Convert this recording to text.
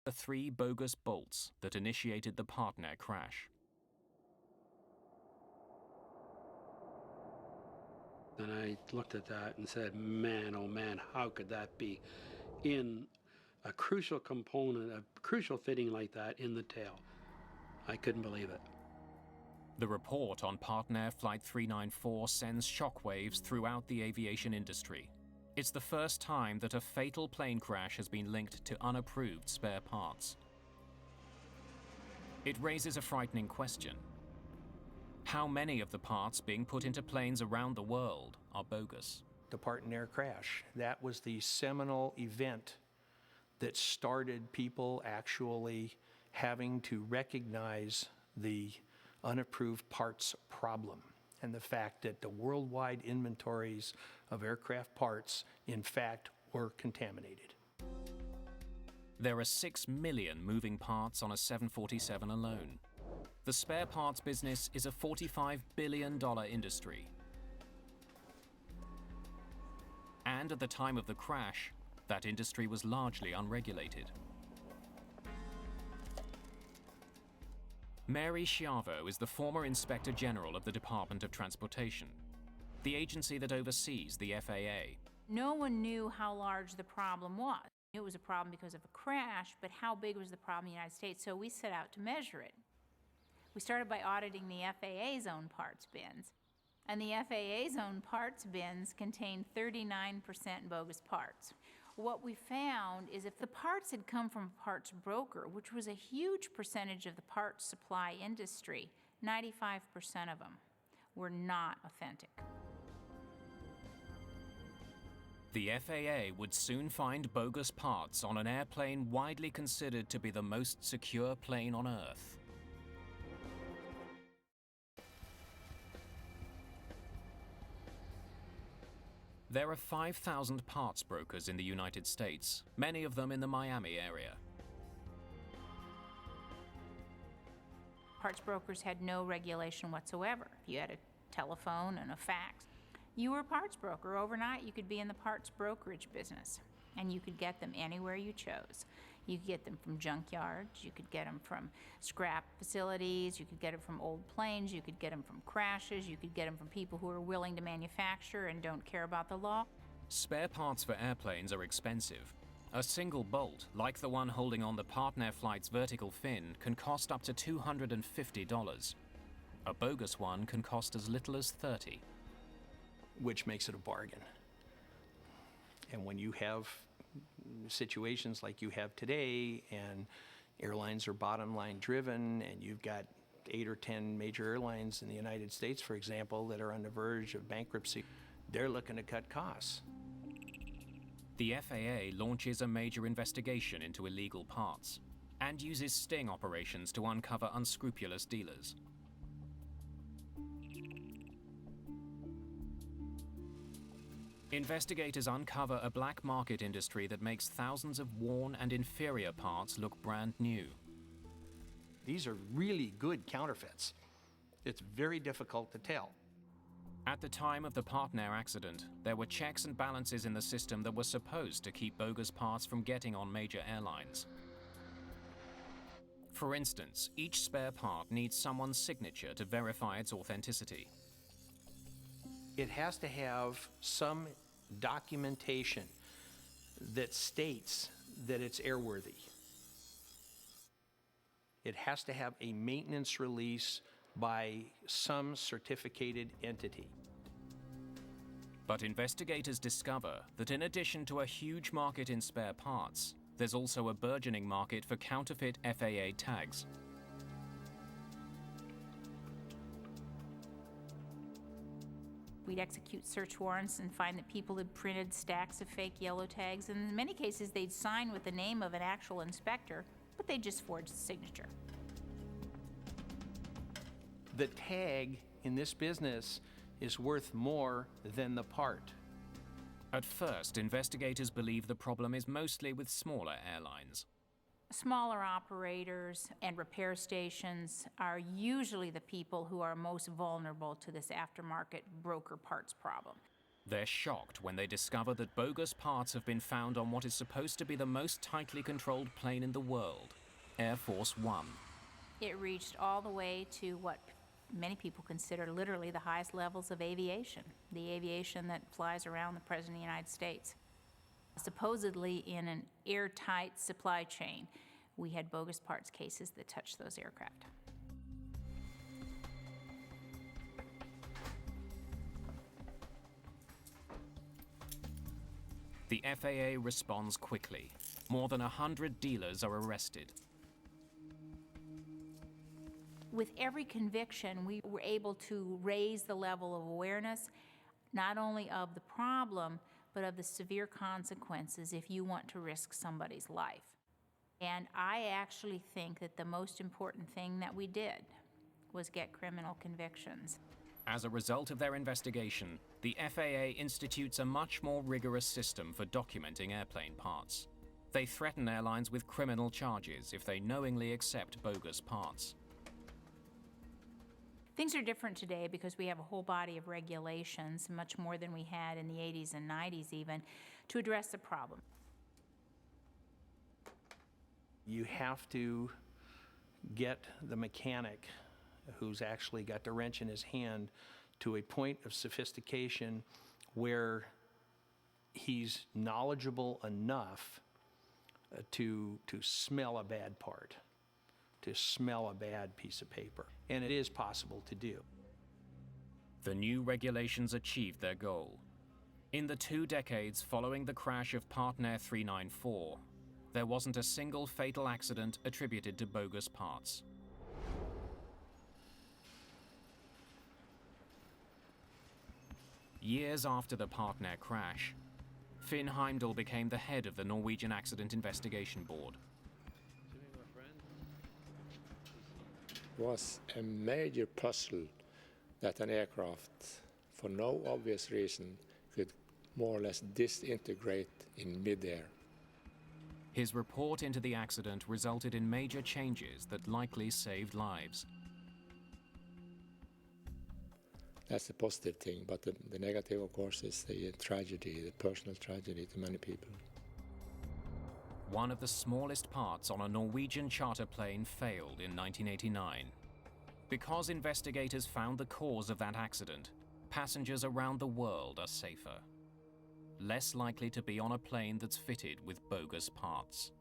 the 3 bogus bolts that initiated the partner crash. And I looked at that and said, man, oh man, how could that be in a crucial component, a crucial fitting like that in the tail? I couldn't believe it. The report on Partner Flight 394 sends shockwaves throughout the aviation industry. It's the first time that a fatal plane crash has been linked to unapproved spare parts. It raises a frightening question. How many of the parts being put into planes around the world are bogus? The Partner crash, that was the seminal event that started people actually having to recognize the unapproved parts problem and the fact that the worldwide inventories of aircraft parts, in fact, were contaminated. There are 6 million moving parts on a 747 alone. The spare parts business is a $45 billion industry. And at the time of the crash, that industry was largely unregulated. Mary Schiavo is the former Inspector General of the Department of Transportation, the agency that oversees the FAA. No one knew how large the problem was. It was a problem because of a crash, but how big was the problem in the United States? So we set out to measure it. We started by auditing the FAA's own parts bins. And the FAA's own parts bins contained 39% bogus parts. What we found is if the parts had come from a parts broker, which was a huge percentage of the parts supply industry, 95% of them were not authentic. The FAA would soon find bogus parts on an airplane widely considered to be the most secure plane on Earth. There are 5,000 parts brokers in the United States, many of them in the Miami area. Parts brokers had no regulation whatsoever. You had a telephone and a fax. You were a parts broker. Overnight, you could be in the parts brokerage business, and you could get them anywhere you chose. You could get them from junkyards, you could get them from scrap facilities, you could get them from old planes, you could get them from crashes, you could get them from people who are willing to manufacture and don't care about the law. Spare parts for airplanes are expensive. A single bolt, like the one holding on the Partner flight's vertical fin, can cost up to $250. A bogus one can cost as little as $30. Which makes it a bargain. And when you have situations like you have today, and airlines are bottom line driven, and you've got 8 or 10 major airlines in the United States, for example, that are on the verge of bankruptcy, they're looking to cut costs. The FAA launches a major investigation into illegal parts and uses sting operations to uncover unscrupulous dealers. Investigators uncover a black market industry that makes thousands of worn and inferior parts look brand new. These are really good counterfeits. It's very difficult to tell. At the time of the Partner accident, there were checks and balances in the system that were supposed to keep bogus parts from getting on major airlines. For instance, each spare part needs someone's signature to verify its authenticity. It has to have some documentation that states that it's airworthy. It has to have a maintenance release by some certificated entity. But investigators discover that in addition to a huge market in spare parts, there's also a burgeoning market for counterfeit FAA tags. We'd execute search warrants and find that people had printed stacks of fake yellow tags, and in many cases they'd sign with the name of an actual inspector, but they just forged the signature. The tag in this business is worth more than the part. At first, investigators believe the problem is mostly with smaller airlines. Smaller operators and repair stations are usually the people who are most vulnerable to this aftermarket broker parts problem. They're shocked when they discover that bogus parts have been found on what is supposed to be the most tightly controlled plane in the world, Air Force One. It reached all the way to what many people consider literally the highest levels of aviation, the aviation that flies around the President of the United States. Supposedly in an airtight supply chain, we had bogus parts cases that touched those aircraft. The FAA responds quickly. More than 100 dealers are arrested. With every conviction, we were able to raise the level of awareness, not only of the problem, but of the severe consequences if you want to risk somebody's life. And I actually think that the most important thing that we did was get criminal convictions. As a result of their investigation, the FAA institutes a much more rigorous system for documenting airplane parts. They threaten airlines with criminal charges if they knowingly accept bogus parts. Things are different today because we have a whole body of regulations, much more than we had in the 80s and 90s even, to address the problem. You have to get the mechanic who's actually got the wrench in his hand to a point of sophistication where he's knowledgeable enough to smell a bad part, to smell a bad piece of paper. And it is possible to do. The new regulations achieved their goal. In the 2 decades following the crash of Partner 394, there wasn't a single fatal accident attributed to bogus parts. Years after the Partner crash, Finn Heimdall became the head of the Norwegian Accident Investigation Board. It was a major puzzle that an aircraft, for no obvious reason, could more or less disintegrate in midair. His report into the accident resulted in major changes that likely saved lives. That's the positive thing, but the negative, of course, is the tragedy, the personal tragedy to many people. One of the smallest parts on a Norwegian charter plane failed in 1989. Because investigators found the cause of that accident, passengers around the world are safer. Less likely to be on a plane that's fitted with bogus parts.